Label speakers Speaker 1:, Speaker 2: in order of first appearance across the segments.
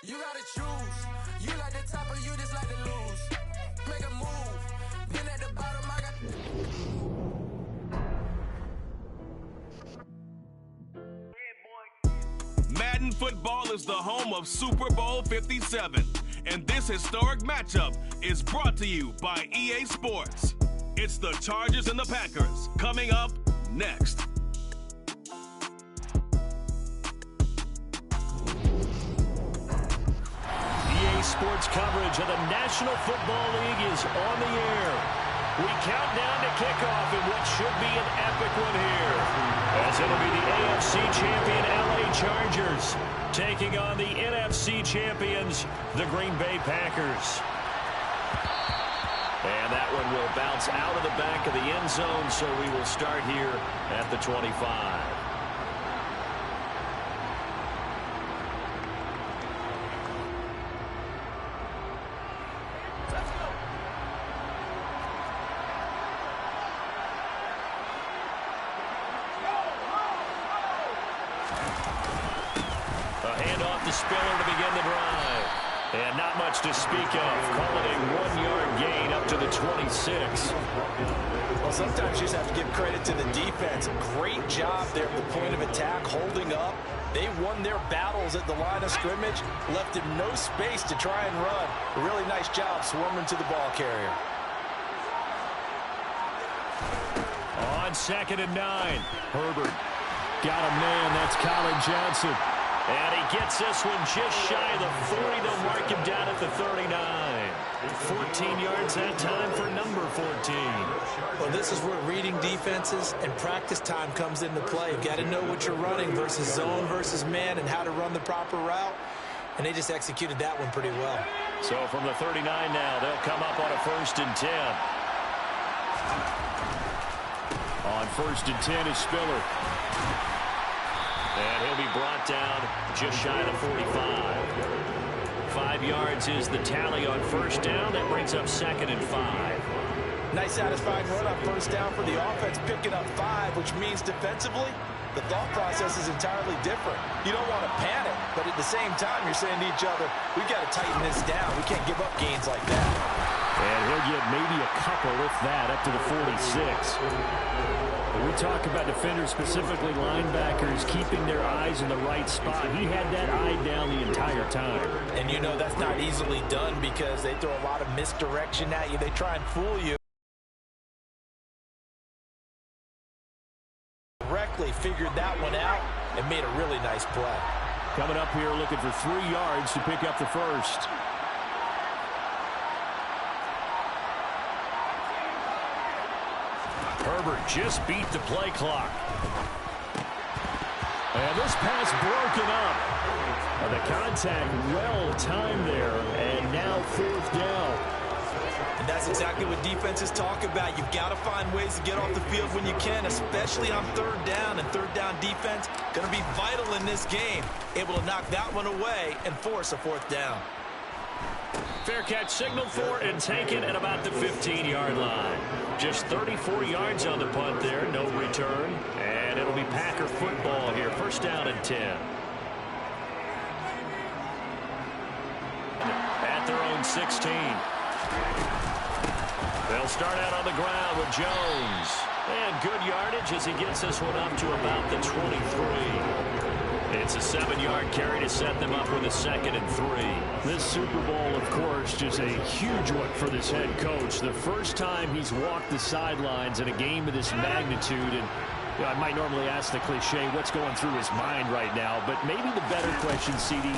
Speaker 1: You gotta choose. You like the top or you just like to lose. Make a move. Been at the bottom, I got...
Speaker 2: Madden football is the home of Super Bowl 57. And this historic matchup is brought to you by EA Sports. It's the Chargers and the Packers coming up next.
Speaker 3: EA Sports coverage of the National Football League is on the air. We count down to kickoff in what should be an epic one here, as it'll be the AFC champion LA Chargers taking on the NFC champions, the Green Bay Packers. And that one will bounce out of the back of the end zone, so we will start here at the 25. Spiller to begin the drive. And not much to speak of. Call it a 1-yard gain up to the 26.
Speaker 4: Well, sometimes you just have to give credit to the defense. Great job there at the point of attack, holding up. They won their battles at the line of scrimmage, left him no space to try and run. A really nice job swarming to the ball carrier.
Speaker 3: On 2nd and 9, Herbert got a man. That's Colin Johnson. And he gets this one just shy of the 40. They'll mark him down at the 39. 14 yards that time for number 14.
Speaker 4: Well, this is where reading defenses and practice time comes into play. You've got to know what you're running versus zone versus man and how to run the proper route. And they just executed that one pretty well.
Speaker 3: So from the 39 now, they'll come up on a 1st and 10. On 1st and 10 is Spiller. And he'll be brought down just shy of the 45. 5 yards is the tally on 1st down. That brings up 2nd and 5.
Speaker 4: Nice satisfying run on 1st down for the offense, picking up 5, which means defensively, the thought process is entirely different. You don't want to panic, but at the same time, you're saying to each other, we've got to tighten this down. We can't give up gains like that.
Speaker 3: And he'll get maybe a couple, if that, up to the 46. We talk about defenders, specifically linebackers, keeping their eyes in the right spot. He had that eye down the entire time.
Speaker 4: And you know that's not easily done because they throw a lot of misdirection at you. They try and fool you. Correctly figured that one out and made a really nice play.
Speaker 3: Coming up here looking for 3 yards to pick up the 1st. Herbert just beat the play clock. And this pass broken up. The contact well timed there, and now 4th down.
Speaker 4: And that's exactly what defenses talk about. You've got to find ways to get off the field when you can, especially on 3rd down. And 3rd down defense going to be vital in this game. Able to knock that one away and force a 4th down.
Speaker 3: Fair catch signaled for and taken at about the 15-yard line. Just 34 yards on the punt there, no return. And it'll be Packer football here, 1st down and 10. At their own 16. They'll start out on the ground with Jones. And good yardage as he gets this one up to about the 23. It's a 7-yard carry to set them up with a 2nd and 3. This Super Bowl, of course, just a huge one for this head coach. The first time he's walked the sidelines in a game of this magnitude. And you know, I might normally ask the cliche, what's going through his mind right now? But maybe the better question, CD,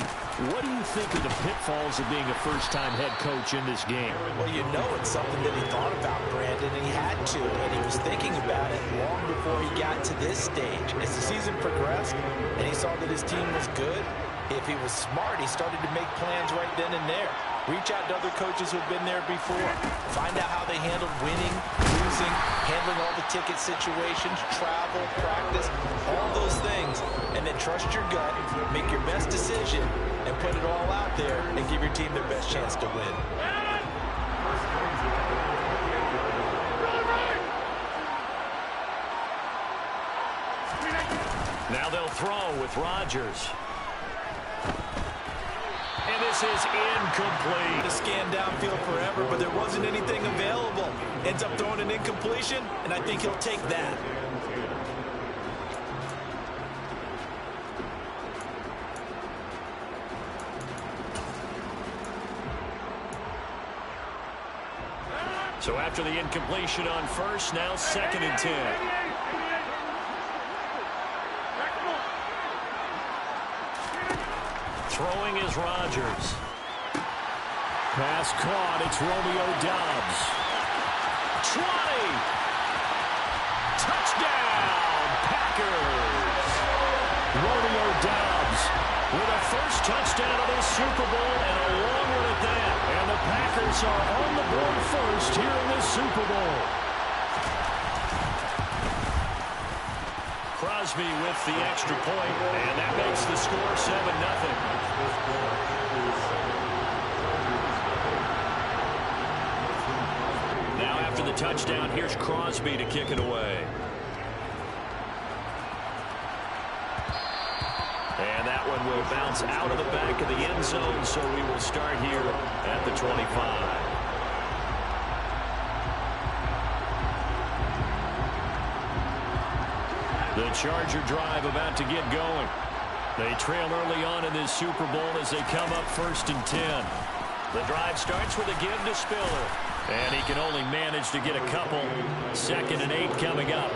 Speaker 3: what do you think of the pitfalls of being a first-time head coach in this game?
Speaker 4: Well, you know it's something that he thought about, Brandon, and he had to, and he was thinking about it long before he got to this stage. As the season progressed and he saw that his team was good, if he was smart, he started to make plans right then and there. Reach out to other coaches who've been there before. Find out how they handled winning, losing, handling all the ticket situations, travel, practice, all those things. And then trust your gut, make your best decision, and put it all out there and give your team their best chance to win. Now they'll throw with Rodgers. And
Speaker 3: This is incomplete.
Speaker 4: To scan downfield forever, but there wasn't anything available. Ends up throwing an incompletion, and I think he'll take that.
Speaker 3: So after the incompletion on first, now 2nd and 10. Throwing is Rodgers. Pass caught. It's Romeo Doubs. 20. Touchdown, Packers. Romeo Doubs with a first touchdown of this Super Bowl and a long one at that. And the Packers are on the board first here in this Super Bowl. Crosby with the extra point, and that makes the score 7-0. Now after the touchdown, here's Crosby to kick it away. And that one will bounce out of the back of the end zone, so we will start here at the 25. The Charger drive about to get going. They trail early on in this Super Bowl as they come up 1st and 10. The drive starts with a give to Spiller. And he can only manage to get a couple. 2nd and 8 coming up.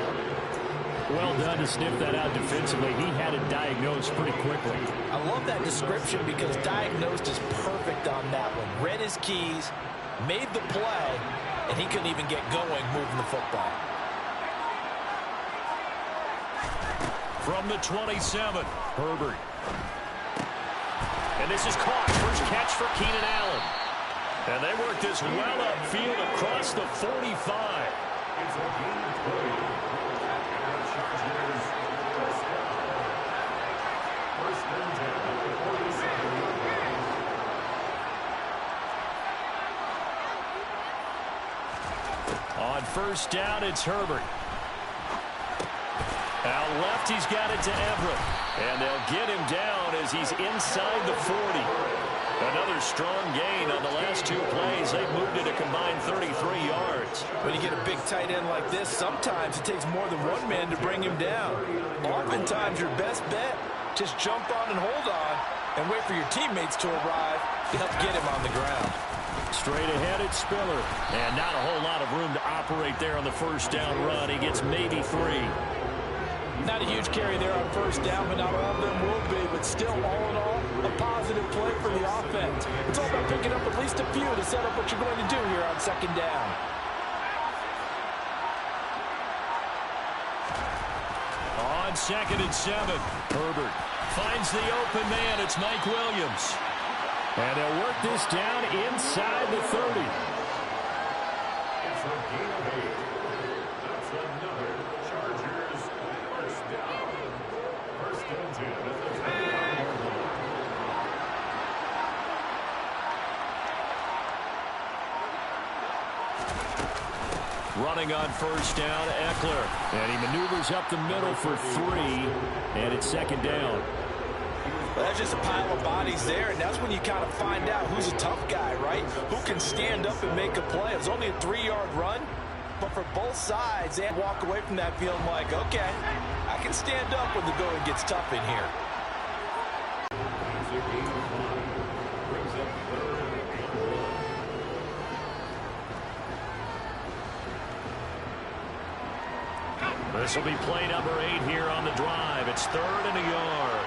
Speaker 5: Well done to sniff that out defensively. He had it diagnosed pretty quickly.
Speaker 4: I love that description because diagnosed is perfect on that one. Read his keys, made the play, and he couldn't even get going moving the football.
Speaker 3: From the 27, Herbert. And this is caught. First catch for Keenan Allen. And they work this well upfield across the 45. On first down, it's Herbert. Out left, he's got it to Everett. And they'll get him down as he's inside the 40. Another strong gain on the last 2 plays. They've moved it a combined 33 yards.
Speaker 4: When you get a big tight end like this, sometimes it takes more than one man to bring him down. Oftentimes, your best bet, just jump on and hold on and wait for your teammates to arrive to help get him on the ground.
Speaker 3: Straight ahead, it's Spiller. And not a whole lot of room to operate there on the first down run. He gets maybe 3.
Speaker 4: Not a huge carry there on first down, but not all of them will be. But still, all in all, a positive play for the offense. It's all about picking up at least a few to set up what you're going to do here on 2nd down.
Speaker 3: On 2nd and 7, Herbert finds the open man. It's Mike Williams. And they'll work this down inside the 30. Running on first down, Eckler. And he maneuvers up the middle for 3. And it's 2nd down.
Speaker 4: Well, that's just a pile of bodies there, and that's when you kind of find out who's a tough guy, right? Who can stand up and make a play. It was only a 3-yard run, but for both sides, they walk away from that feeling like, okay, I can stand up when the going gets tough in here.
Speaker 3: This will be play number 8 here on the drive. It's 3rd and a yard.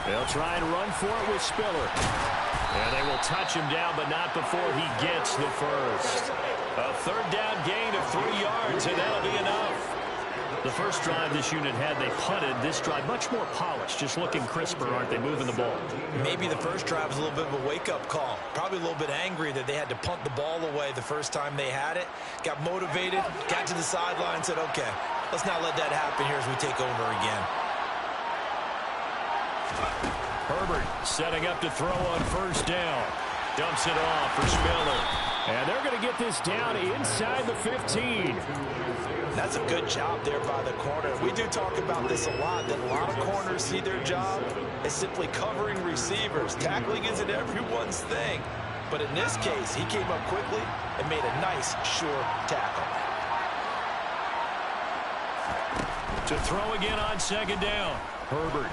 Speaker 3: They'll try and run for it with Spiller. And they will touch him down, but not before he gets the first. A 3rd down gain of 3 yards, and that'll be enough. The first drive this unit had, they punted. This drive, much more polished, just looking crisper, aren't they, moving the ball?
Speaker 4: Maybe the first drive was a little bit of a wake-up call. Probably a little bit angry that they had to punt the ball away the first time they had it. Got motivated, got to the sideline, said, okay, let's not let that happen here as we take over again.
Speaker 3: Herbert setting up to throw on first down. Dumps it off for Spiller. And they're going to get this down inside the 15.
Speaker 4: That's a good job there by the corner. We do talk about this a lot, that a lot of corners see their job is simply covering receivers. Tackling isn't everyone's thing. But in this case, he came up quickly and made a nice, sure tackle.
Speaker 3: To throw again on second down, Herbert.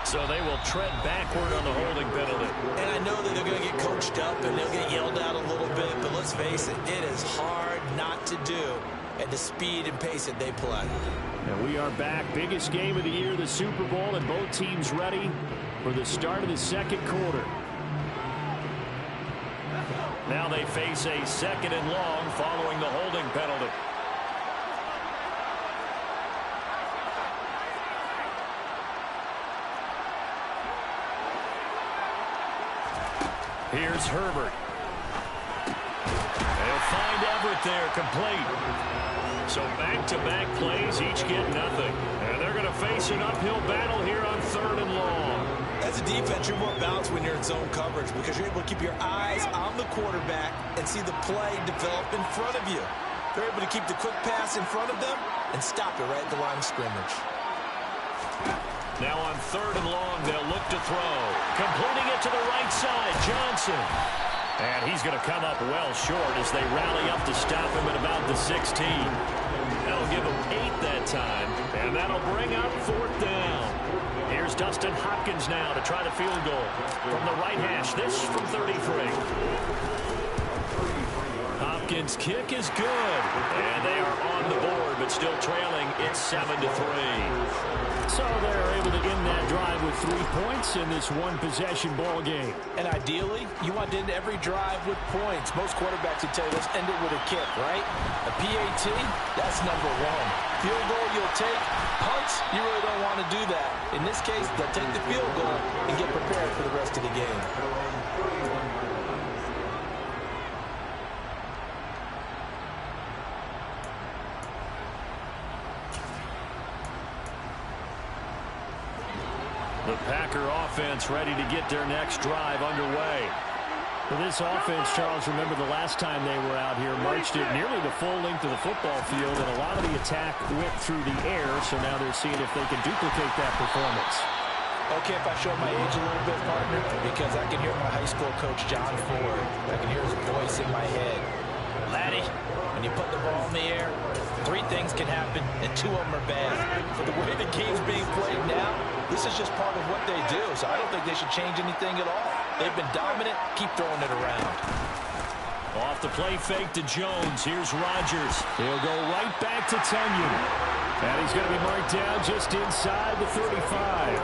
Speaker 3: So they will tread backward on the holding penalty.
Speaker 4: And I know that they're going to get coached up and they'll get yelled at a little bit, but let's face it, it is hard not to do at the speed and pace that they play.
Speaker 5: And we are back. Biggest game of the year, the Super Bowl, and both teams ready for the start of the second quarter.
Speaker 3: Now they face a second and long following the holding penalty. Here's Herbert. They'll find Everett there, complete. So back-to-back plays, each get nothing. And they're going to face an uphill battle here on third and long.
Speaker 4: As a defense, you're more balanced when you're in zone coverage because you're able to keep your eyes on the quarterback and see the play develop in front of you. They're able to keep the quick pass in front of them and stop it right at the line of scrimmage.
Speaker 3: Now on third and long, they'll look to throw. Completing it to the right side, Johnson. And he's going to come up well short as they rally up to stop him at about the 16. That'll give him 8 that time, and that'll bring up fourth down. Here's Dustin Hopkins now to try the field goal from the right hash. This from 33. Hopkins' kick is good, and they are on the board, but still trailing. It's 7-3.
Speaker 5: So they're able to end that drive with 3 points in this one-possession ball game.
Speaker 4: And ideally, you want to end every drive with points. Most quarterbacks would tell you, let's end it with a kick, right? A PAT, that's number 1. Field goal you'll take. Punts, you really don't want to do that. In this case, they'll take the field goal and get prepared for the rest of the game.
Speaker 3: The Packer offense ready to get their next drive underway.
Speaker 5: For this offense, Charles, remember the last time they were out here, marched it nearly the full length of the football field, and a lot of the attack went through the air, so now they're seeing if they can duplicate that performance.
Speaker 4: Okay, if I show my age a little bit, partner, because I can hear my high school coach, John Ford. I can hear his voice in my head. Laddie, when you put the ball in the air, 3 things can happen, and 2 of them are bad. But the way the game's being played now, this is just part of what they do, so I don't think they should change anything at all. They've been dominant. Keep throwing it around.
Speaker 3: Off the play fake to Jones. Here's Rodgers. He'll go right back to Tunyon.
Speaker 5: And he's going to be marked down just inside the 35.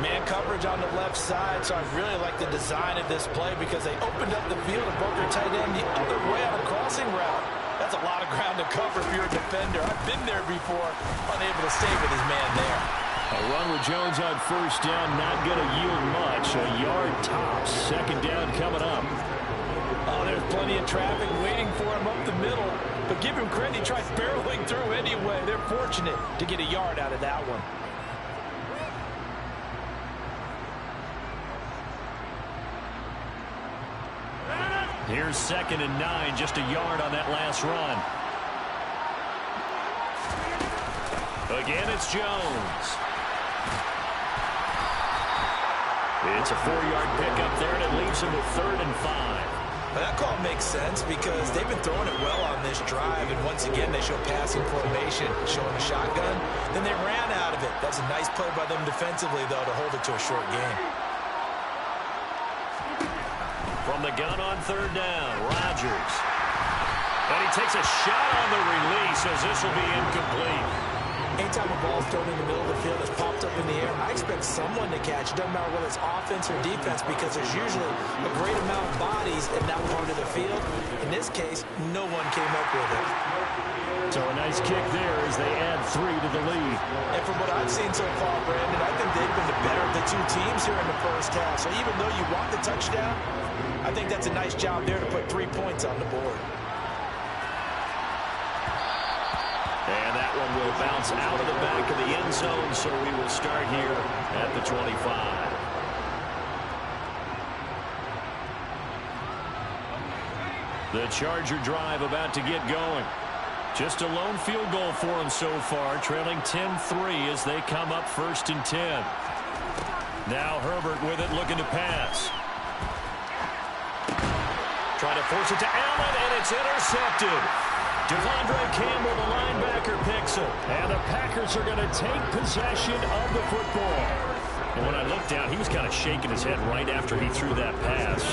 Speaker 4: Man coverage on the left side, so I really like the design of this play because they opened up the field and broke their tight end the other way on a crossing route. That's a lot of ground to cover if you're a defender. I've been there before, unable to stay with his man there.
Speaker 5: A run with Jones on first down, not going to yield much. A yard tops. Second down coming up.
Speaker 4: Oh, there's plenty of traffic waiting for him up the middle. But give him credit, he tried barreling through anyway. They're fortunate to get a yard out of that one.
Speaker 3: Here's 2nd and 9, just a yard on that last run. Again, it's Jones. It's a 4-yard pickup there, and it leaves him with 3rd and 5.
Speaker 4: Now that call makes sense because they've been throwing it well on this drive, and once again, they show passing formation, showing a shotgun. Then they ran out of it. That's a nice play by them defensively, though, to hold it to a short game.
Speaker 3: From the gun on 3rd down, Rodgers. And he takes a shot on the release as this will be incomplete.
Speaker 4: Anytime a ball is thrown in the middle of the field, it's popped up in the air, I expect someone to catch. It doesn't matter whether it's offense or defense because there's usually a great amount of bodies in that part of the field. In this case, no one came up with it.
Speaker 5: So a nice kick there as they add 3 to the lead.
Speaker 4: And from what I've seen so far, Brandon, I think they've been the better of the 2 teams here in the first half. So even though you want the touchdown, I think that's a nice job there to put 3 points on the board.
Speaker 3: And that one will bounce out of the back of the end zone, so we will start here at the 25. The Charger drive about to get going. Just a lone field goal for them so far, trailing 10-3 as they come up 1st and 10. Now Herbert with it, looking to pass. Trying to force it to Allen, and it's intercepted. Devondre Campbell, the linebacker, picks it. And the Packers are going to take possession of the football. And when I looked down, he was kind of shaking his head right after he threw that pass.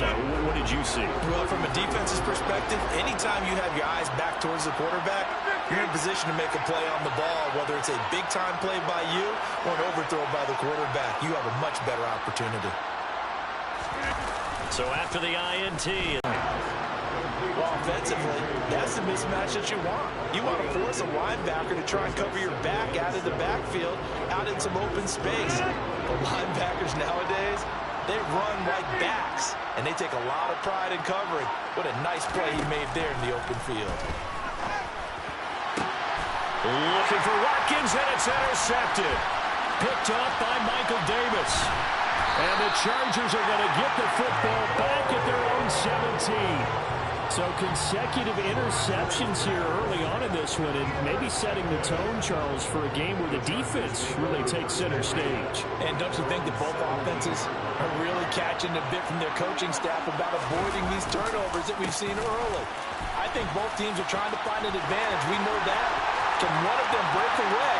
Speaker 3: What did you see?
Speaker 4: Well, from a defense's perspective, anytime you have your eyes back towards the quarterback, you're in position to make a play on the ball, whether it's a big-time play by you or an overthrow by the quarterback. You have a much better opportunity.
Speaker 3: So after the INT...
Speaker 4: Well, offensively, that's the mismatch that you want. You want to force a linebacker to try and cover your back out of the backfield, out in some open space. The linebackers nowadays, they run like backs, and they take a lot of pride in covering. What a nice play he made there in the open field.
Speaker 3: Looking for Watkins, and it's intercepted. Picked off by Michael Davis. And the Chargers are going to get the football back at their own 17. So consecutive interceptions here early on in this one, and maybe setting the tone, Charles, for a game where the defense really takes center stage.
Speaker 4: And don't you think that both offenses are really catching a bit from their coaching staff about avoiding these turnovers that we've seen early? I think both teams are trying to find an advantage. We know that. Can one of them break away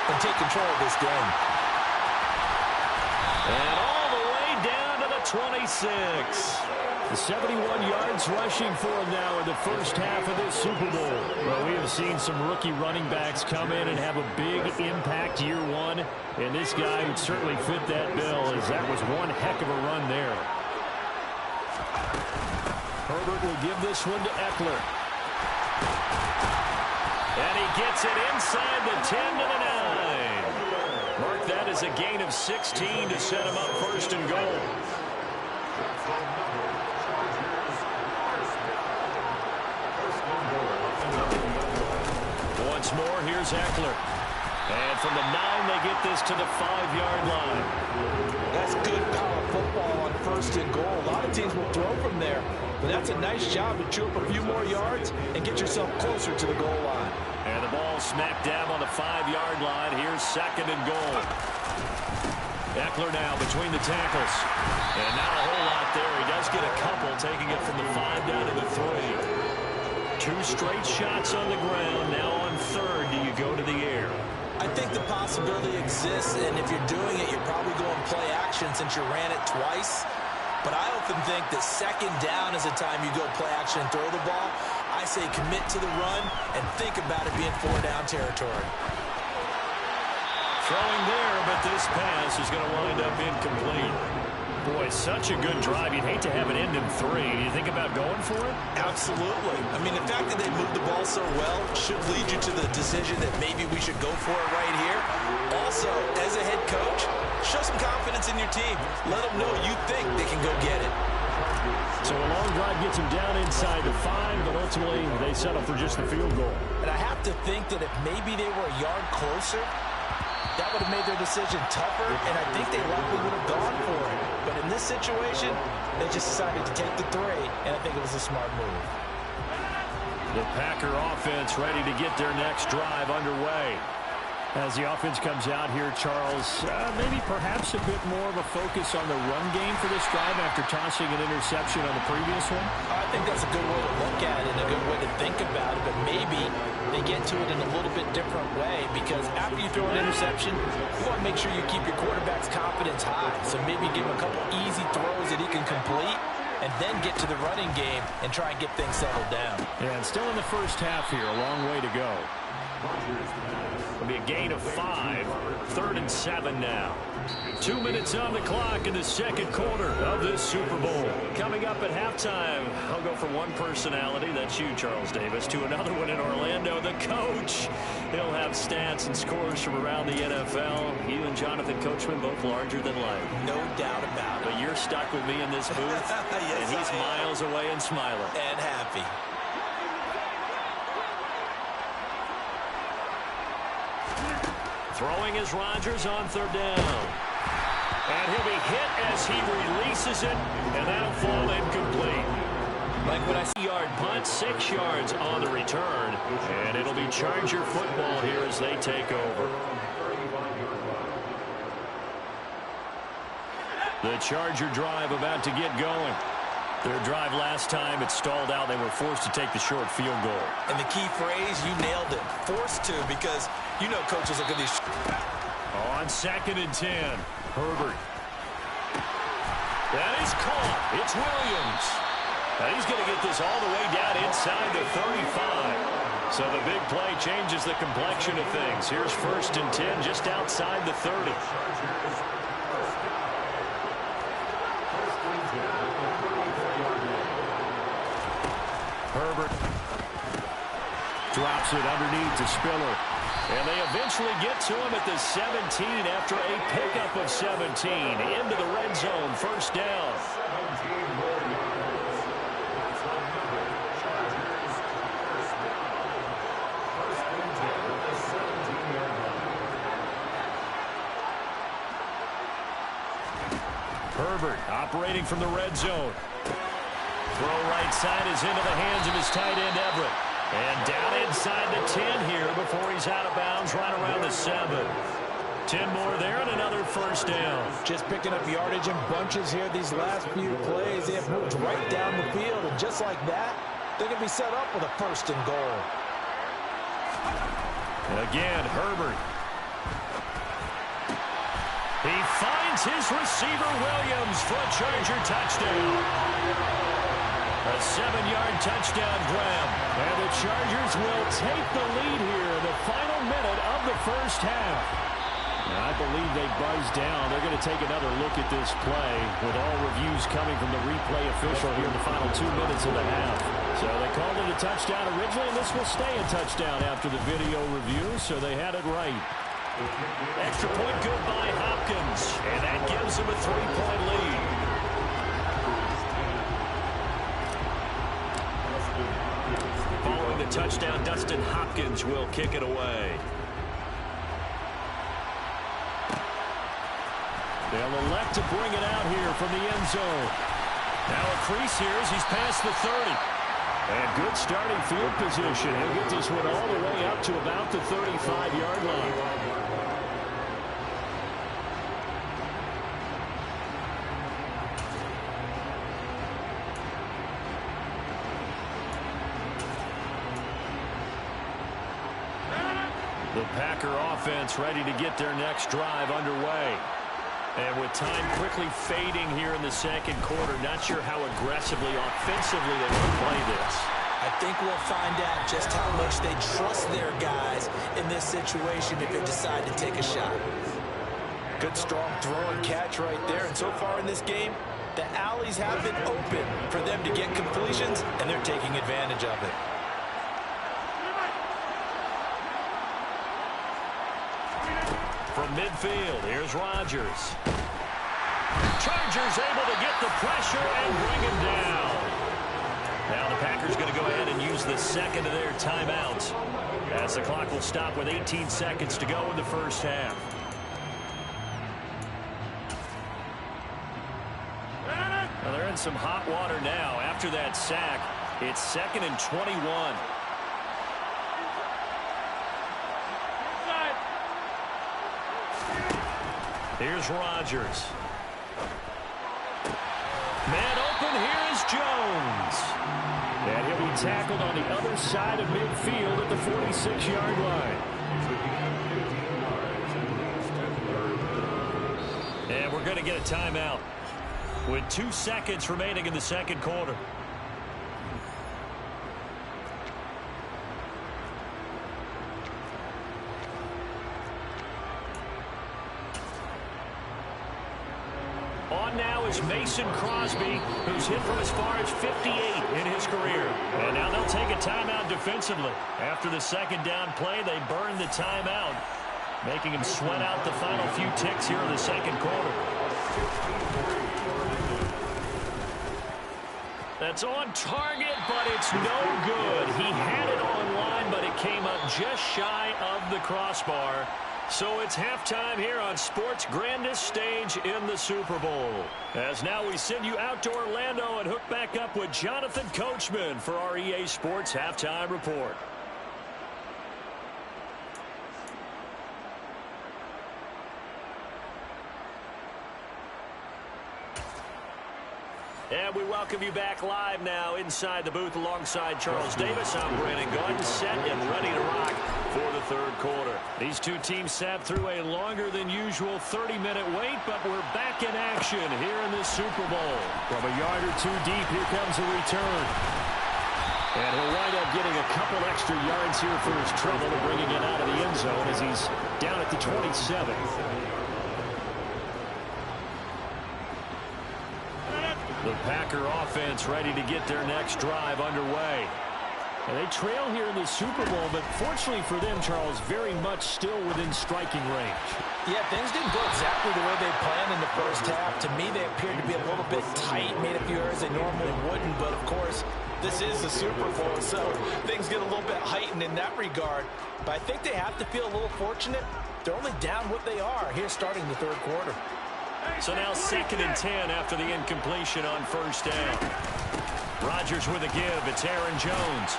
Speaker 4: and take control of this game?
Speaker 3: And all the way down to the 26. The 71 yards rushing for him now in the first half of this Super Bowl. Well, we have seen some rookie running backs come in and have a big impact year one. And this guy would certainly fit that bill, as that was one heck of a run there. Herbert will give this one to Eckler. And he gets it inside the 10 to the 9. Mark that as a gain of 16 to set him up 1st and goal. Once more, here's Eckler. And from the 9, they get this to the 5-yard line.
Speaker 4: That's good power football on 1st and goal. A lot of teams will throw from there, but that's a nice job to chew up a few more yards and get yourself closer to the goal line.
Speaker 3: And the ball smacked down on the 5-yard line. Here's 2nd and goal. Eckler now between the tackles. And not a whole lot there. He does get a couple, taking it from the 5 down to the 3. 2 straight shots on the ground. Now on 3rd, do you go to the air?
Speaker 4: I think the possibility exists, and if you're doing it, you're probably going play action since you ran it twice. But I often think that 2nd down is the time you go play action and throw the ball. I say commit to the run and think about it being 4-down territory.
Speaker 3: Throwing there, but this pass is going to wind up incomplete. Boy, such a good drive. You'd hate to have it end in 3. Do you think about going for it?
Speaker 4: Absolutely. I mean, the fact that they moved the ball so well should lead you to the decision that maybe we should go for it right here. Also, as a head coach, show some confidence in your team. Let them know you think they can go get it.
Speaker 5: So a long drive gets them down inside the 5, but ultimately they settle for just the field goal.
Speaker 4: And I have to think that if maybe they were a yard closer, that would have made their decision tougher, and I think they likely would have gone for it. But in this situation, they just decided to take the 3, and I think it was a smart move.
Speaker 5: The Packer offense ready to get their next drive underway. As the offense comes out here, Charles, maybe perhaps a bit more of a focus on the run game for this drive after tossing an interception on the previous one?
Speaker 4: I think that's a good way to look at it and a good way to think about it, but maybe they get to it in a little bit different way, because after you throw an interception, you want to make sure you keep your quarterback's confidence high. So maybe give him a couple easy throws that he can complete, and then get to the running game and try and get things settled down.
Speaker 5: And still in the first half here, a long way to go.
Speaker 3: It'll be a gain of 5. 3rd and 7 now. 2 minutes on the clock in the 2nd quarter of this Super Bowl. Coming up at halftime, I'll go from one personality, that's you, Charles Davis, to another one in Orlando, the coach. He'll have stats and scores from around the NFL. You and Jonathan Coachman both larger than life.
Speaker 4: No doubt about it.
Speaker 3: But you're stuck with me in this booth,
Speaker 4: yes,
Speaker 3: and he's miles away and smiling.
Speaker 4: And happy.
Speaker 3: Throwing is Rodgers on 3rd down. And he'll be hit as he releases it, and that'll fall incomplete. Like what I see. Yard punt, 6 yards on the return. And it'll be Charger football here as they take over. The Charger drive about to get going. Their drive last time, it stalled out. They were forced to take the short field goal.
Speaker 4: And the key phrase, you nailed it. Forced to, because you know coaches look at these.
Speaker 3: On 2nd and 10, Herbert. That is caught. It's Williams. And he's going to get this all the way down inside the 35. So the big play changes the complexion of things. Here's 1st and 10 just outside the 30. Herbert drops it underneath to Spiller. And they eventually get to him at the 17 after a pickup of 17 into the red zone. 1st down. Herbert operating from the red zone. Throw right side is into the hands of his tight end, Everett. And down inside the 10 here before he's out of bounds right around the 7. 10 more there and another 1st down.
Speaker 4: Just picking up yardage in bunches here these last few plays. They have moved right down the field, and just like that, they're going to be set up with a 1st and goal.
Speaker 3: Again, Herbert. He finds his receiver, Williams, for a Charger touchdown. A 7-yard touchdown grab. And the Chargers will take the lead here in the final minute of the 1st half. I believe they buzzed down. They're going to take another look at this play with all reviews coming from the replay official here in the final 2 minutes of the half. So they called it a touchdown originally, and this will stay a touchdown after the video review, so they had it right. Extra point good by Hopkins, and that gives them a 3-point lead. Following the touchdown, Dustin Hopkins will kick it away. They'll elect to bring it out here from the end zone. Now a crease here as he's past the 30. And good starting field position. He'll get this one all the way up to about the 35-yard line. The Packer offense ready to get their next drive underway. And with time quickly fading here in the 2nd quarter, not sure how aggressively, offensively they want to play this.
Speaker 4: I think we'll find out just how much they trust their guys in this situation if they decide to take a shot. Good strong throw and catch right there. And so far in this game, the alleys have been open for them to get completions, and they're taking advantage of it.
Speaker 3: From midfield, here's Rodgers. Chargers able to get the pressure and bring him down. Now the Packers going to go ahead and use the 2nd of their timeouts, as the clock will stop with 18 seconds to go in the 1st half. Well, they're in some hot water now. After that sack, it's 2nd and 21. Here's Rodgers. Man open, here is Jones. And he'll be tackled on the other side of midfield at the 46-yard line. And we're going to get a timeout with 2 seconds remaining in the 2nd quarter. On now is Mason Crosby, who's hit from as far as 58 in his career. And now they'll take a timeout defensively. After the 2nd down play, they burn the timeout, making him sweat out the final few ticks here in the 2nd quarter. That's on target, but it's no good. He had it on line, but it came up just shy of the crossbar. So it's halftime here on sports' grandest stage in the Super Bowl. As now we send you out to Orlando and hook back up with Jonathan Coachman for our EA Sports Halftime Report. And we welcome you back live now inside the booth alongside Charles Davis. I'm Brandon Gordon, set and ready to rock for the third quarter. These two teams sat through a longer than usual 30-minute wait, but we're back in action here in the Super Bowl. From a yard or two deep, here comes a return. And he'll wind up getting a couple extra yards here for his trouble and bringing it out of the end zone as he's down at the 27. The Packer offense ready to get their next drive underway. And they trail here in the Super Bowl, but fortunately for them, Charles, very much still within striking range.
Speaker 4: Yeah, things didn't go exactly the way they planned in the first half. To me, they appeared to be a little bit tight, made a few errors they normally wouldn't, but of course, this is the Super Bowl, so things get a little bit heightened in that regard. But I think they have to feel a little fortunate. They're only down what they are here starting the third quarter.
Speaker 3: So now 2nd and 10 after the incompletion on first down. Rodgers with a give. It's Aaron Jones.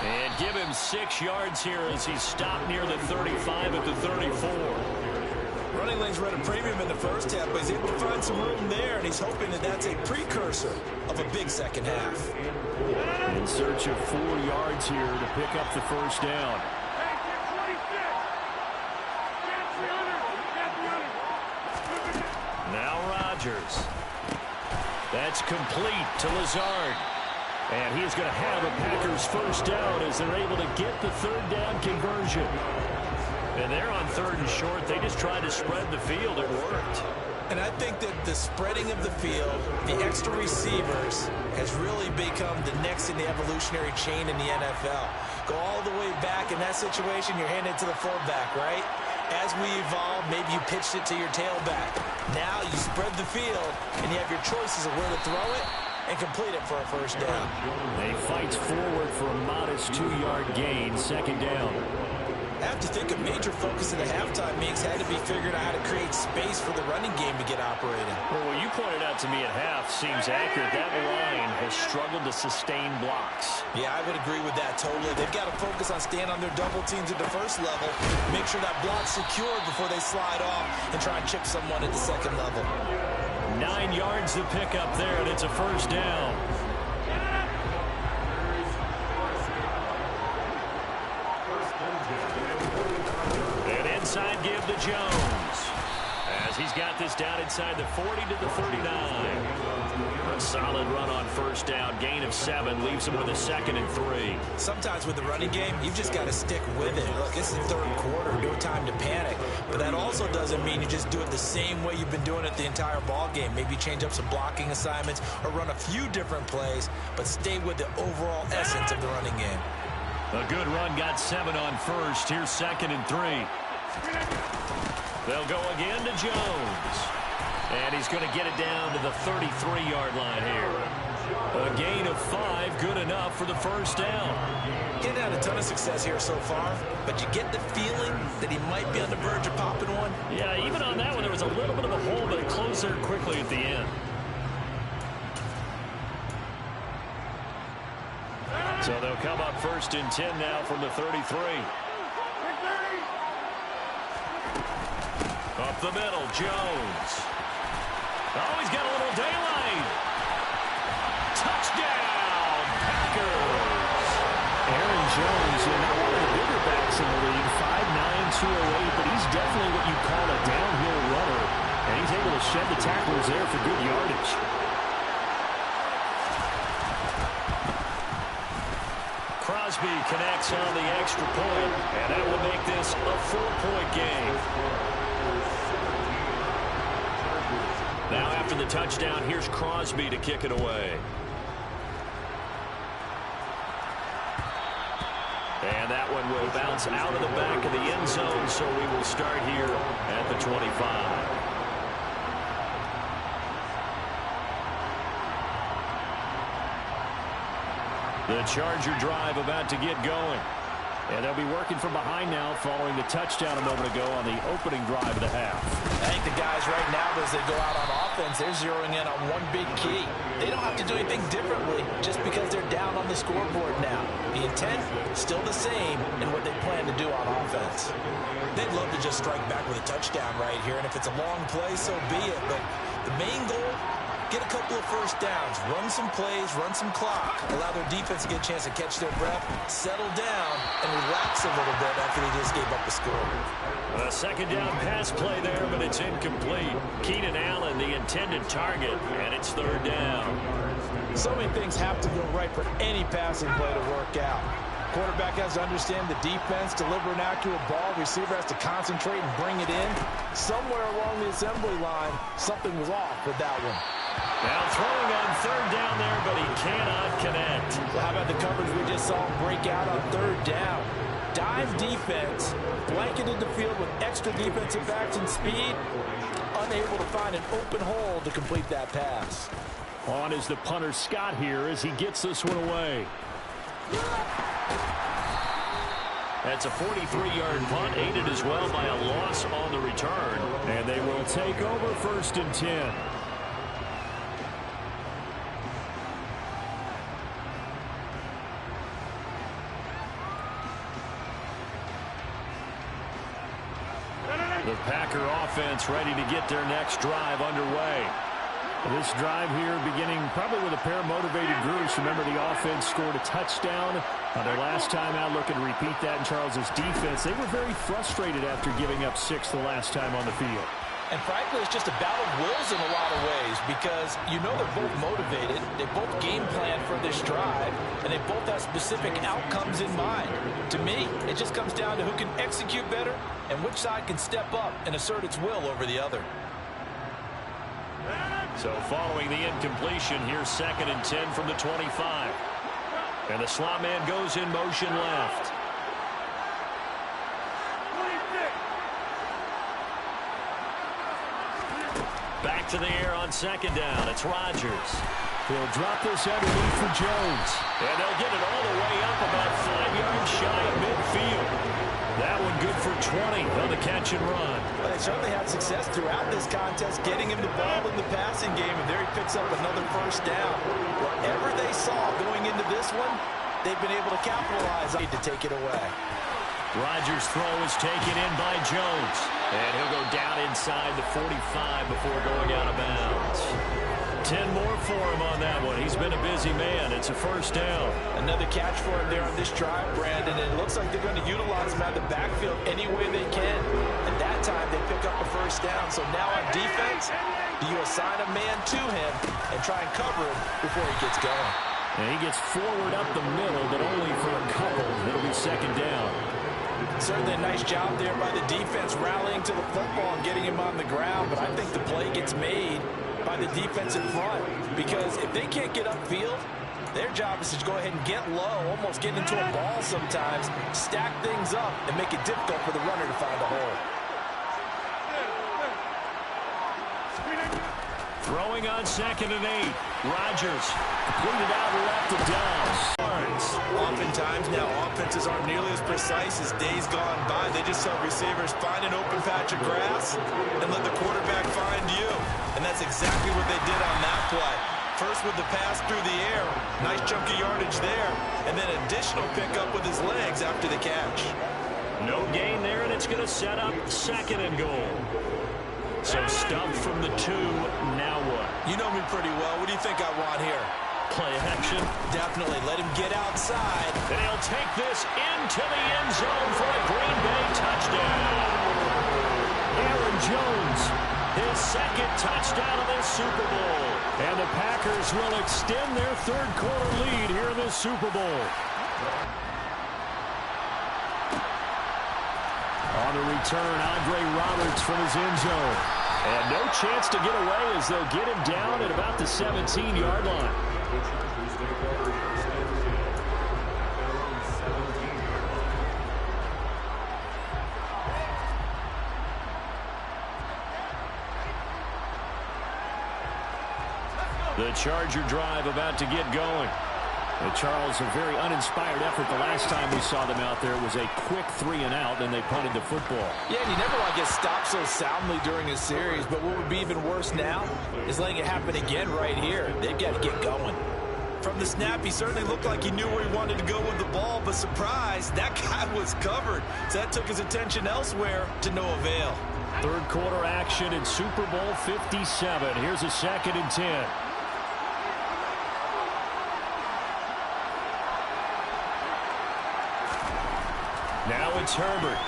Speaker 3: And give him 6 yards here as he's stopped near the 35 at the 34.
Speaker 4: Running lanes were at a premium in the first half, but he's able to find some room there, and he's hoping that that's a precursor of a big second half.
Speaker 5: In search of 4 yards here to pick up the first down.
Speaker 3: Now Rodgers. That's complete to Lazard. And he's going to have a Packers first down as they're able to get the third down conversion. And they're on 3rd and short. They just tried to spread the field. It worked.
Speaker 4: And I think that the spreading of the field, the extra receivers, has really become the next in the evolutionary chain in the NFL. Go all the way back in that situation, you're handing it to the fullback, right? As we evolve, maybe you pitched it to your tailback. Now you spread the field, and you have your choices of where to throw it and complete it for a first down.
Speaker 5: They fight forward for a modest 2-yard gain, 2nd down.
Speaker 4: I have to think a major focus of the halftime meetings had to be figuring out how to create space for the running game to get operating.
Speaker 3: Well, what you pointed out to me at half seems accurate. That line has struggled to sustain blocks.
Speaker 4: Yeah, I would agree with that totally. They've got to focus on staying on their double teams at the first level, make sure that block's secured before they slide off and try and chip someone at the second level.
Speaker 3: 9 yards to pick up there, and it's a first down. Inside give to Jones as he's got this down inside the 40 to the 39. A solid run on first down. Gain of 7 leaves him with a 2nd and 3.
Speaker 4: Sometimes with the running game, you've just got to stick with it. Look, it's the third quarter. No time to panic. But that also doesn't mean you just do it the same way you've been doing it the entire ball game. Maybe change up some blocking assignments or run a few different plays, but stay with the overall essence of the running game.
Speaker 3: A good run, got 7 on first. Here's 2nd and 3. They'll go again to Jones. And he's going to get it down to the 33-yard line here. A gain of 5, good enough for the first down.
Speaker 4: Getting had a ton of success here so far, but you get the feeling that he might be on the verge of popping one.
Speaker 3: Yeah, even on that one, there was a little bit of a hole, but it closed there quickly at the end. So they'll come up 1st and 10 now from the 33. Up the middle, Jones. Oh, he's got a little daylight. Touchdown, Packers.
Speaker 5: Aaron Jones, not one of the bigger backs in the league, 5'9", 208, but he's definitely what you call a downhill runner. And he's able to shed the tacklers there for good yardage.
Speaker 3: Crosby connects on the extra point, and that will make this a 4-point game. Now after the touchdown, here's Crosby to kick it away. And that one will bounce out of the back of the end zone, so we will start here at the 25. The Charger drive about to get going.
Speaker 5: And they'll be working from behind now following the touchdown a moment ago on the opening drive of the half.
Speaker 4: I think the guys right now, as they go out on offense, they're zeroing in on one big key. They don't have to do anything differently just because they're down on the scoreboard now. The intent, still the same in what they plan to do on offense.
Speaker 6: They'd love to just strike back with a touchdown right here, and if it's a long play, so be it. But the main goal, get a couple of first downs, run some plays, run some clock, allow their defense to get a chance to catch their breath, settle down, and relax a little bit after they just gave up a score.
Speaker 3: A second down pass play there, but it's incomplete. Keenan Allen, the intended target, and it's third down.
Speaker 4: So many things have to go right for any passing play to work out. Quarterback has to understand the defense, deliver an accurate ball. Receiver has to concentrate and bring it in. Somewhere along the assembly line, something was off with that one.
Speaker 3: Now throwing on third down there, but he cannot connect.
Speaker 4: Well, how about the coverage we just saw break out on third down? Dive defense, blanketed the field with extra defensive backs and speed, unable to find an open hole to complete that pass.
Speaker 5: On is the punter Scott here as he gets this one away.
Speaker 3: That's a 43-yard punt, aided as well by a loss on the return.
Speaker 5: And they will take over 1st and 10.
Speaker 3: The Packer offense ready to get their next drive underway.
Speaker 5: This drive here beginning probably with a pair of motivated groups. Remember, the offense scored a touchdown their last time out. Looking to repeat that in Charles's defense. They were very frustrated after giving up 6 the last time on the field.
Speaker 4: And frankly, it's just a battle of wills in a lot of ways because you know they're both motivated. They both game plan for this drive, and they both have specific outcomes in mind. To me, it just comes down to who can execute better and which side can step up and assert its will over the other.
Speaker 3: So following the incompletion, here's 2nd and 10 from the 25. And the slot man goes in motion left. Back to the air on 2nd down. It's Rodgers.
Speaker 5: He'll drop this underneath for Jones.
Speaker 3: And they'll get it all the way up about 5 yards shy of midfield. That one good for 20 on the catch and run.
Speaker 4: Well, they certainly had success throughout this contest, getting him the ball in the passing game, and there he picks up another 1st down. Whatever they saw going into this one, they've been able to capitalize on to take it away.
Speaker 3: Rodgers' throw is taken in by Jones. And he'll go down inside the 45 before going out of bounds. 10 more for him on that one. He's been a busy man. It's a 1st down.
Speaker 4: Another catch for him there on this drive, Brandon. And it looks like they're going to utilize him out of the backfield any way they can. At that time, they pick up a 1st down. So now on defense, do you assign a man to him and try and cover him before he gets going?
Speaker 5: And he gets forward up the middle, but only for a couple. It'll be 2nd down.
Speaker 4: Certainly a nice job there by the defense rallying to the football and getting him on the ground. But I think the play gets made by the defense in front, because if they can't get upfield, their job is to go ahead and get low, almost get into a ball sometimes, stack things up, and make it difficult for the runner to find a hole.
Speaker 3: Throwing on 2nd and 8. Rodgers completed out left to Downs.
Speaker 6: Oftentimes now offenses aren't nearly as precise as days gone by. They just tell receivers, find an open patch of grass and let the quarterback find you. And that's exactly what they did on that play. First with the pass through the air, nice chunk of yardage there, and then additional pickup with his legs after the catch.
Speaker 3: No gain there, and it's going to set up 2nd and goal. So stumped from the 2, now what?
Speaker 6: You know me pretty well. What do you think I want here?
Speaker 3: Play action.
Speaker 6: Definitely. Let him get outside.
Speaker 3: And he'll take this into the end zone for a Green Bay touchdown. Aaron Jones, his 2nd touchdown of this Super Bowl.
Speaker 5: And the Packers will extend their 3rd quarter lead here in this Super Bowl. On the return, Andre Roberts from his end zone. And no chance to get away as they'll get him down at about the 17-yard line.
Speaker 3: The Charger drive about to get going.
Speaker 5: And Charles, a very uninspired effort. The last time we saw them out there was a quick 3-and-out, then they punted the football.
Speaker 4: Yeah, and you never want to get stopped so soundly during a series, but what would be even worse now is letting it happen again right here. They've got to get going.
Speaker 6: From the snap, he certainly looked like he knew where he wanted to go with the ball, but surprise, that guy was covered. So that took his attention elsewhere to no avail.
Speaker 5: Third quarter action in Super Bowl 57. Here's a 2nd and 10. Now it's Herbert.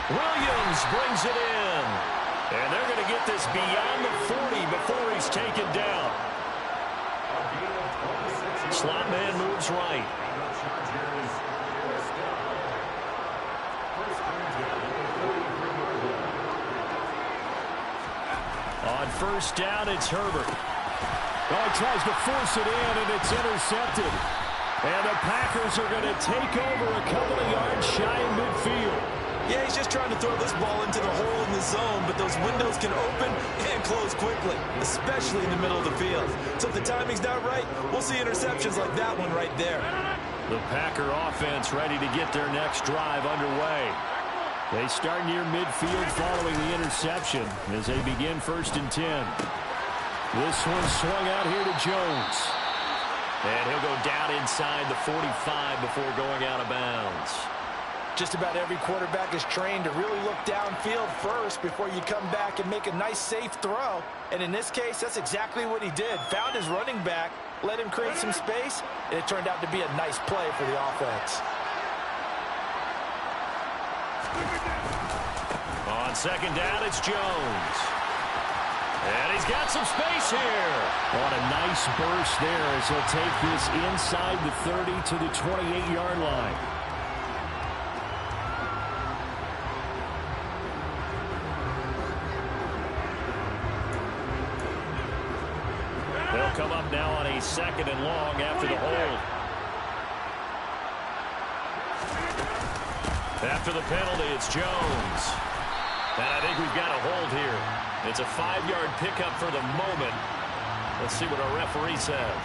Speaker 5: Williams brings it in. And they're going to get this beyond the 40 before he's taken down. Slot man moves right. On first down, it's Herbert. Oh, he tries to force it in, and it's intercepted. And the Packers are going to take over a couple of yards shy of midfield.
Speaker 6: Yeah, he's just trying to throw this ball into the hole in the zone, but those windows can open and close quickly, especially in the middle of the field. So if the timing's not right, we'll see interceptions like that one right there.
Speaker 5: The Packer offense ready to get their next drive underway. They start near midfield following the interception as they begin 1st and 10. This one swung out here to Jones. And he'll go down inside the 45 before going out of bounds.
Speaker 4: Just about every quarterback is trained to really look downfield first before you come back and make a nice, safe throw. And in this case, that's exactly what he did. Found his running back, let him create some space, and it turned out to be a nice play for the offense.
Speaker 5: On 2nd down, it's Jones. And he's got some space here. On a nice burst there as he'll take this inside the 30 to the 28-yard line. They'll come up now on a 2nd and long after the hold. After the penalty, it's Jones. And I think we've got a hold here. It's a 5-yard pickup for the moment. Let's see what our referee says.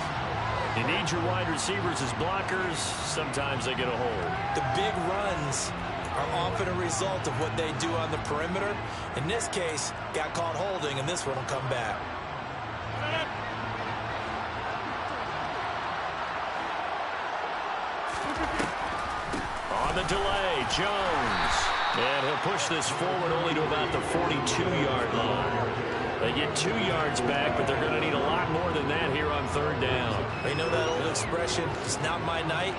Speaker 5: You need your wide receivers as blockers. Sometimes they get a hold.
Speaker 6: The big runs are often a result of what they do on the perimeter. In this case, got caught holding, and this one will come back.
Speaker 5: On the delay, Jones. And he'll push this forward only to about the 42-yard line. They get 2 yards back, but they're going to need a lot more than that here on 3rd down.
Speaker 6: They know that old expression, it's not my night.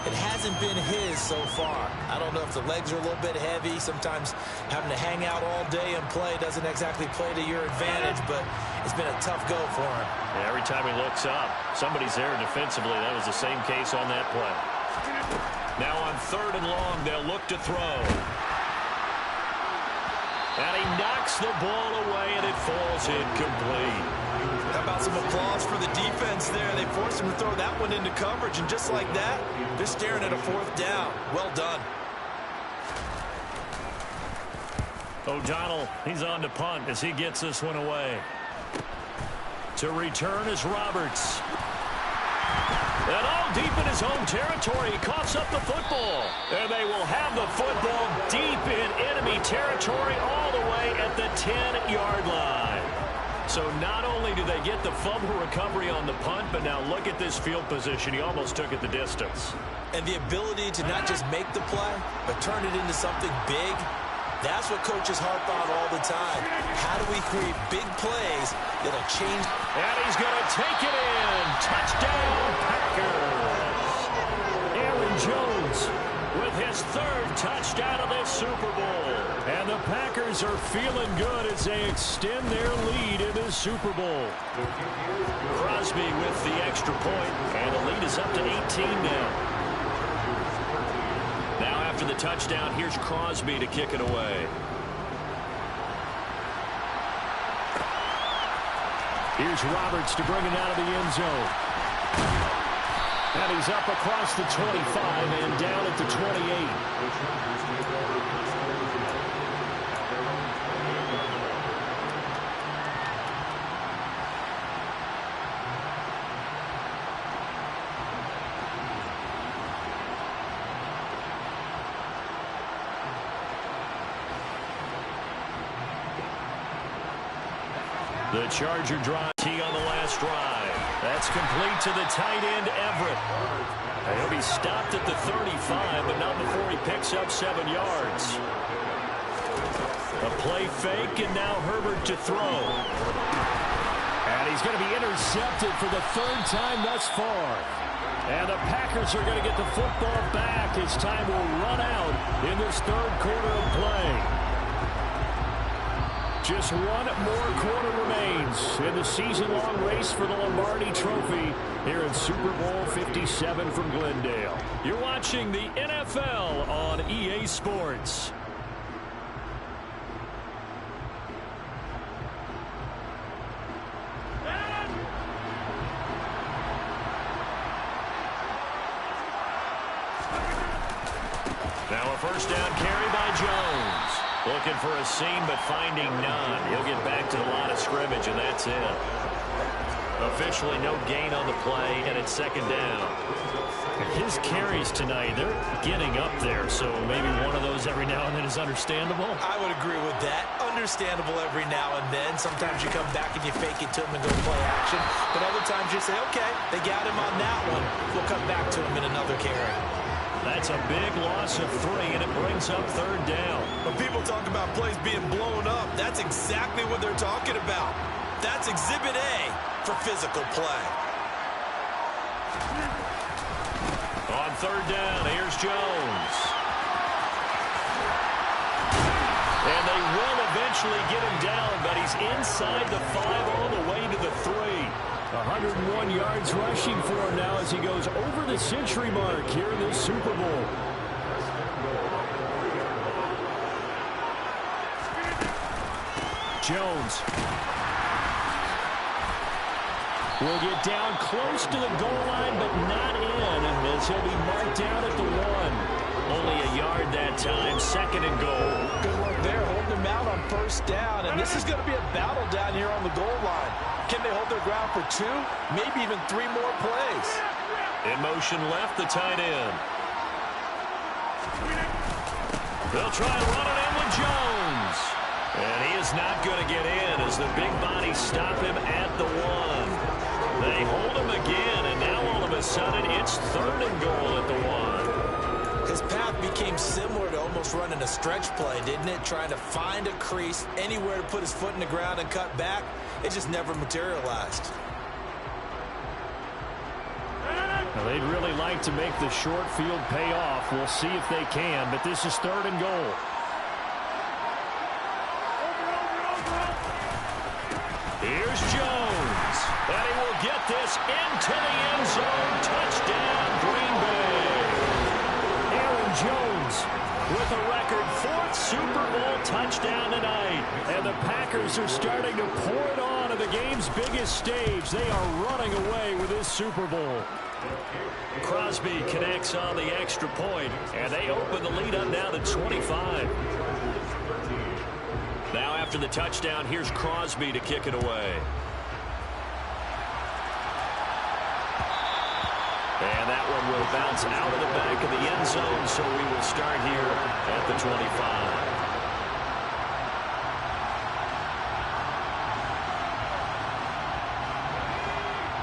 Speaker 6: It hasn't been his so far. I don't know if the legs are a little bit heavy. Sometimes having to hang out all day and play doesn't exactly play to your advantage, but it's been a tough go for him.
Speaker 5: Yeah, every time he looks up, somebody's there defensively. That was the same case on that play. Now on 3rd and long, they'll look to throw. And he knocks the ball away, and it falls incomplete.
Speaker 6: How about some applause for the defense there? They forced him to throw that one into coverage, and just like that, they're staring at a 4th down. Well done.
Speaker 5: O'Donnell, he's on to punt as he gets this one away. To return is Roberts. And all deep in his own territory, he coughs up the football. And they will have the football deep in enemy territory all the way at the 10-yard line. So not only do they get the fumble recovery on the punt, but now look at this field position. He almost took it the distance.
Speaker 6: And the ability to not just make the play, but turn it into something big, that's what coaches harp on all the time. How do we create big plays that'll change?
Speaker 5: And he's going to take it in. Touchdown, Packers. Aaron Jones with his 3rd touchdown of this Super Bowl. And the Packers are feeling good as they extend their lead in the Super Bowl. Crosby with the extra point, and the lead is up to 18 now. Now after the touchdown, here's Crosby to kick it away. Here's Roberts to bring it out of the end zone. And he's up across the 25 and down at the 28.
Speaker 3: The Charger drive T on the last drive. That's complete to the tight end, Everett. And he'll be stopped at the 35, but not before he picks up 7 yards. A play fake, and now Herbert to throw.
Speaker 5: And he's going to be intercepted for the 3rd time thus far. And the Packers are going to get the football back as time will run out in this 3rd quarter of play. Just 1 more quarter remains in the season-long race for the Lombardi Trophy here in Super Bowl 57 from Glendale. You're watching the NFL on EA Sports.
Speaker 3: Now a first down carry by Jones. Looking for a seam, but finding none. He'll get back to the line of scrimmage, and that's it. Officially no gain on the play, and it's 2nd down.
Speaker 5: His carries tonight, they're getting up there, so maybe one of those every now and then is understandable.
Speaker 4: I would agree with that. Understandable every now and then. Sometimes you come back and you fake it to him and go play action. But other times you say, okay, they got him on that one. We'll come back to him in another carry.
Speaker 3: That's a big loss of 3, and it brings up 3rd down.
Speaker 6: When people talk about plays being blown up, that's exactly what they're talking about. That's Exhibit A for physical play.
Speaker 3: On 3rd down, here's Jones. And they will eventually get him down, but he's inside the 5 all the way to the 3.
Speaker 5: 101 yards rushing for him now as he goes over the century mark here in this Super Bowl. Jones will get down close to the goal line, but not in, as he'll be marked down at the 1.
Speaker 3: Only a yard that time, 2nd and goal.
Speaker 4: Good work there, holding him out on 1st down, and this is going to be a battle down here on the goal line. Can they hold their ground for 2, maybe even 3 more plays?
Speaker 3: In motion left, the tight end. They'll try and run it in with Jones. And he is not going to get in as the big bodies stop him at the 1. They hold him again, and now all of a sudden it's 3rd and goal at the 1.
Speaker 4: His path became similar to almost running a stretch play, didn't it? Trying to find a crease, anywhere to put his foot in the ground and cut back. It just never materialized.
Speaker 5: Now, they'd really like to make the short field pay off. We'll see if they can, but this is 3rd and goal.
Speaker 3: Here's Jones. And he will get this into the end zone. Touchdown, Green Bay.
Speaker 5: Aaron Jones with a record 4th Super Bowl touchdown tonight. And the Packers are starting to pour it on at the game's biggest stage. They are running away with this Super Bowl.
Speaker 3: Crosby connects on the extra point, and they open the lead up now to 25. Now after the touchdown, here's Crosby to kick it away. And that one will bounce out of the back of the end zone, so we will start here at the 25.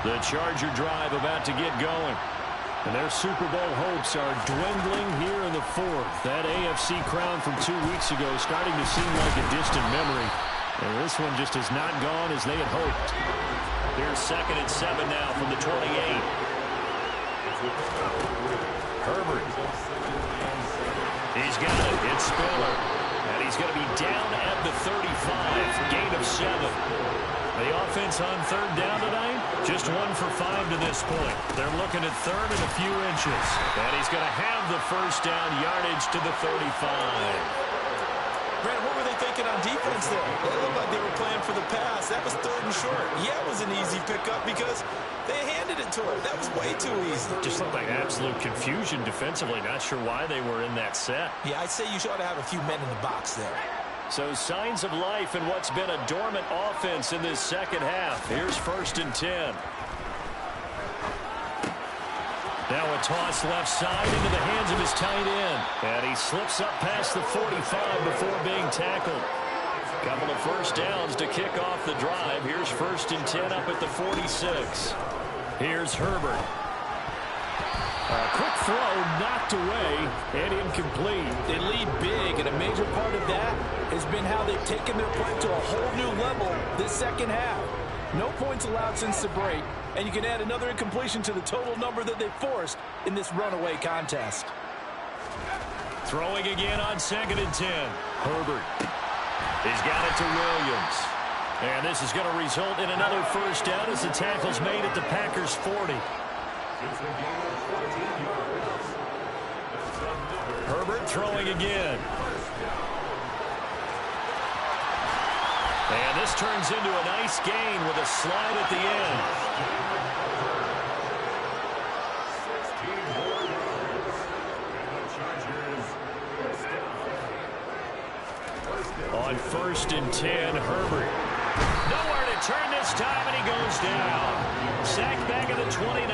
Speaker 3: The Charger drive about to get going.
Speaker 5: And their Super Bowl hopes are dwindling here in the 4th. That AFC crown from 2 weeks ago starting to seem like a distant memory. And this one just has not gone as they had hoped.
Speaker 3: Here's 2nd and 7 now from the 28. Herbert. He's got it. It's Spiller. And he's going to be down at the 35. Gain of 7. The offense on 3rd down tonight, just 1 for 5 to this point. They're looking at 3rd and a few inches. And he's going to have the first down yardage to the 35.
Speaker 4: Brad, what were they thinking on defense there? It looked like they were playing for the pass. That was 3rd and short. Yeah, it was an easy pickup because they handed it to him. That was way too easy.
Speaker 3: Just looked like absolute confusion defensively. Not sure why they were in that set.
Speaker 4: Yeah, I'd say you ought to have a few men in the box there.
Speaker 3: So signs of life in what's been a dormant offense in this 2nd half. Here's 1st and 10. Now a toss left side into the hands of his tight end. And he slips up past the 45 before being tackled. Couple of first downs to kick off the drive. Here's 1st and 10 up at the 46. Here's Herbert. A quick throw knocked away and incomplete.
Speaker 4: They lead big, and a major part of that has been how they've taken their play to a whole new level this second half. No points allowed since the break, and you can add another incompletion to the total number that they forced in this runaway contest.
Speaker 3: Throwing again on 2nd and 10. Herbert. He's got it to Williams. And this is going to result in another first down as the tackle's made at the Packers' 40. Herbert throwing again. And this turns into a nice gain with a slide at the end. On 1st and 10, Herbert. Nowhere to turn this time, and he goes down. Sacked back at the 29.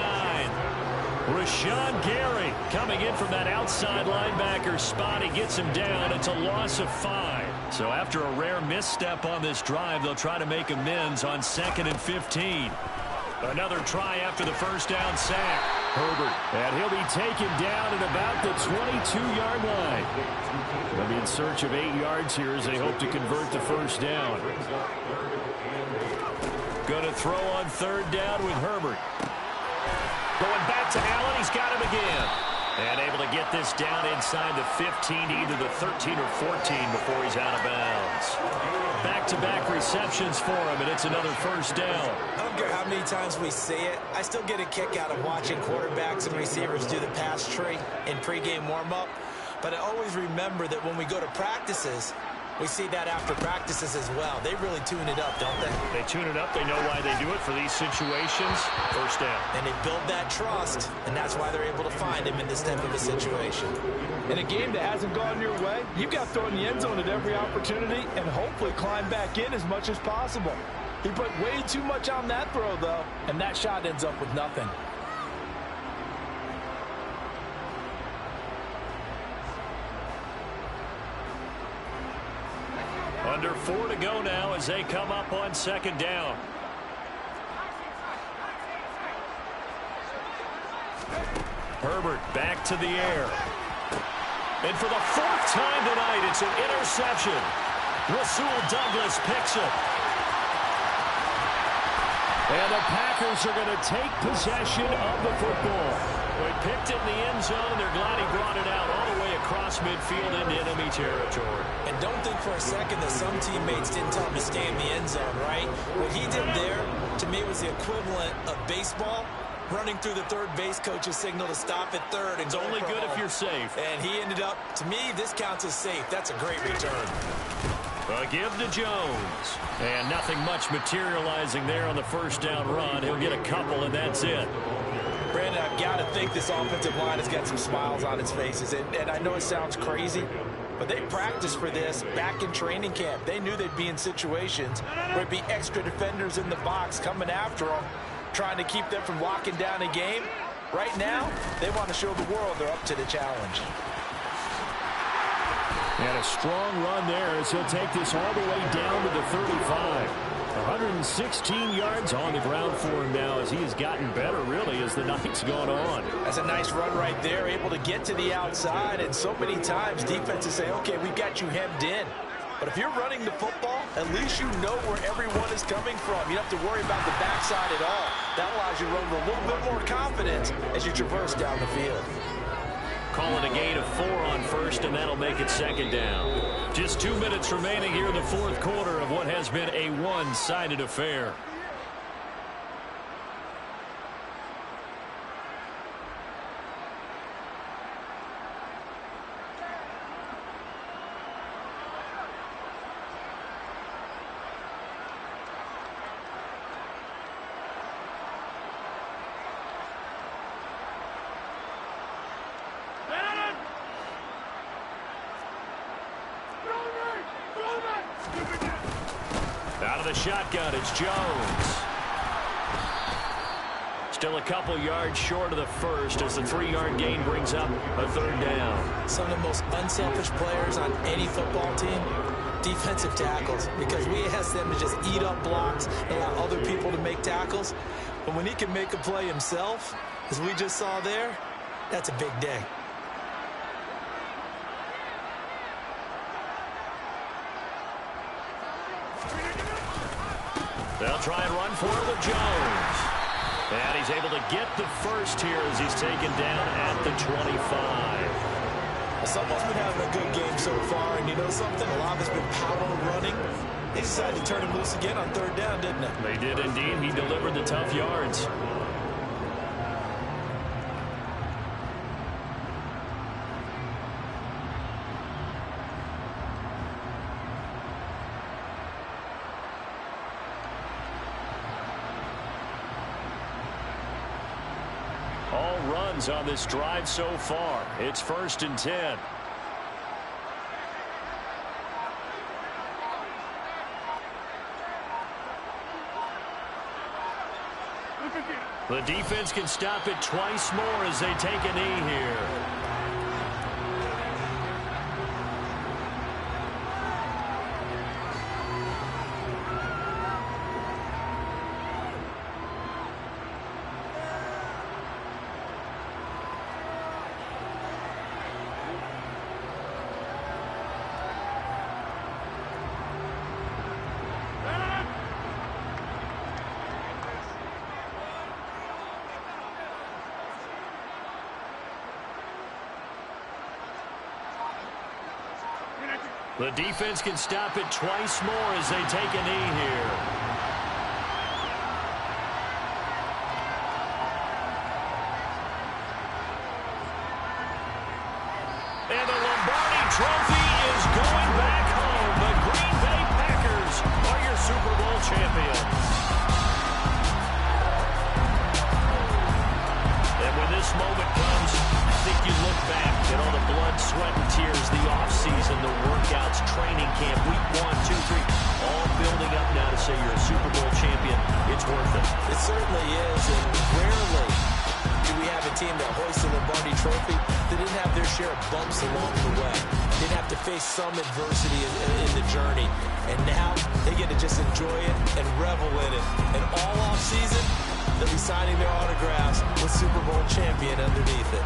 Speaker 3: Rashawn Gary coming in from that outside linebacker spot. He gets him down. It's a loss of 5. So after a rare misstep on this drive, they'll try to make amends on 2nd and 15. Another try after the first down sack. Herbert. And he'll be taken down at about the 22-yard line. They'll be in search of 8 yards here as they hope to convert the first down. Going to throw on 3rd down with Herbert. Going back to Allen. He's got him again. And able to get this down inside the 15 to either the 13 or 14 before he's out of bounds. Back-to-back receptions for him, and it's another first down.
Speaker 4: I don't care how many times we see it. I still get a kick out of watching quarterbacks and receivers do the pass tree in pregame warm-up. But I always remember that when we go to practices, we see that after practices as well. They really tune it up, don't they?
Speaker 3: They tune it up. They know why they do it for these situations. First down.
Speaker 4: And they build that trust, and that's why they're able to find him in this type of a situation. In a game that hasn't gone your way, you've got to throw in the end zone at every opportunity and hopefully climb back in as much as possible. He put way too much on that throw, though, and that shot ends up with nothing.
Speaker 3: Under 4 to go now as they come up on 2nd down. Herbert back to the air. And for the 4th time tonight, it's an interception. Rasul Douglas picks it. And the Packers are going to take possession of the football. They picked it in the end zone. They're glad he brought it out all the way across midfield into enemy territory.
Speaker 4: And don't think for a second that some teammates didn't tell him to stay in the end zone, right? What he did there, to me, was the equivalent of baseball running through the third base coach's signal to stop at third. And
Speaker 3: it's only good if you're safe.
Speaker 4: And he ended up, to me, this counts as safe. That's a great return.
Speaker 3: A give to Jones. And nothing much materializing there on the first down run. He'll get a couple, and that's it.
Speaker 4: Brandon, I've got to think this offensive line has got some smiles on its faces. And I know it sounds crazy, but they practiced for this back in training camp. They knew they'd be in situations where there'd be extra defenders in the box coming after them, trying to keep them from locking down a game. Right now, they want to show the world they're up to the challenge.
Speaker 5: And a strong run there as he'll take this all the way down to the 35. 116 yards on the ground for him now as he has gotten better, really, as the night's gone on.
Speaker 4: That's a nice run right there, able to get to the outside. And so many times defenses say, okay, we've got you hemmed in. But if you're running the football, at least you know where everyone is coming from. You don't have to worry about the backside at all. That allows you to run with a little bit more confidence as you traverse down the field.
Speaker 3: Calling a gain of 4 on first, and that'll make it 2nd down. Just 2 minutes remaining here in the 4th quarter of what has been a one-sided affair. Out of the shotgun, it's Jones. Still a couple yards short of the first as the 3-yard gain brings up a 3rd down.
Speaker 4: Some of the most unselfish players on any football team defensive tackles, because we ask them to just eat up blocks and allow other people to make tackles. But when he can make a play himself, as we just saw there, that's a big day.
Speaker 3: They'll try and run for it with Jones. And he's able to get the first here as he's taken down at the 25.
Speaker 4: Someone's been having a good game so far, and you know something? A lot of it's been power running. They decided to turn him loose again on third down, didn't they?
Speaker 3: They did indeed. He delivered the tough yards. All runs on this drive so far. It's 1st and 10. The defense can stop it twice more as they take a knee here. The defense can stop it twice more as they take a knee here. And the Lombardi Trophy is going back home. The Green Bay Packers are your Super Bowl champions. And when this moment comes, I think you look back at all the blood, sweat, and tears, the offseason, the workouts, training camp, week 1, 2, 3, all building up now to say you're a Super Bowl champion. It's worth it.
Speaker 4: It certainly is, and rarely do we have a team that hoists the Lombardi Trophy that didn't have their share of bumps along the way. Didn't have to face some adversity in the journey. And now they get to just enjoy it and revel in it. And all offseason, they'll be signing their autographs with Super Bowl champion underneath it.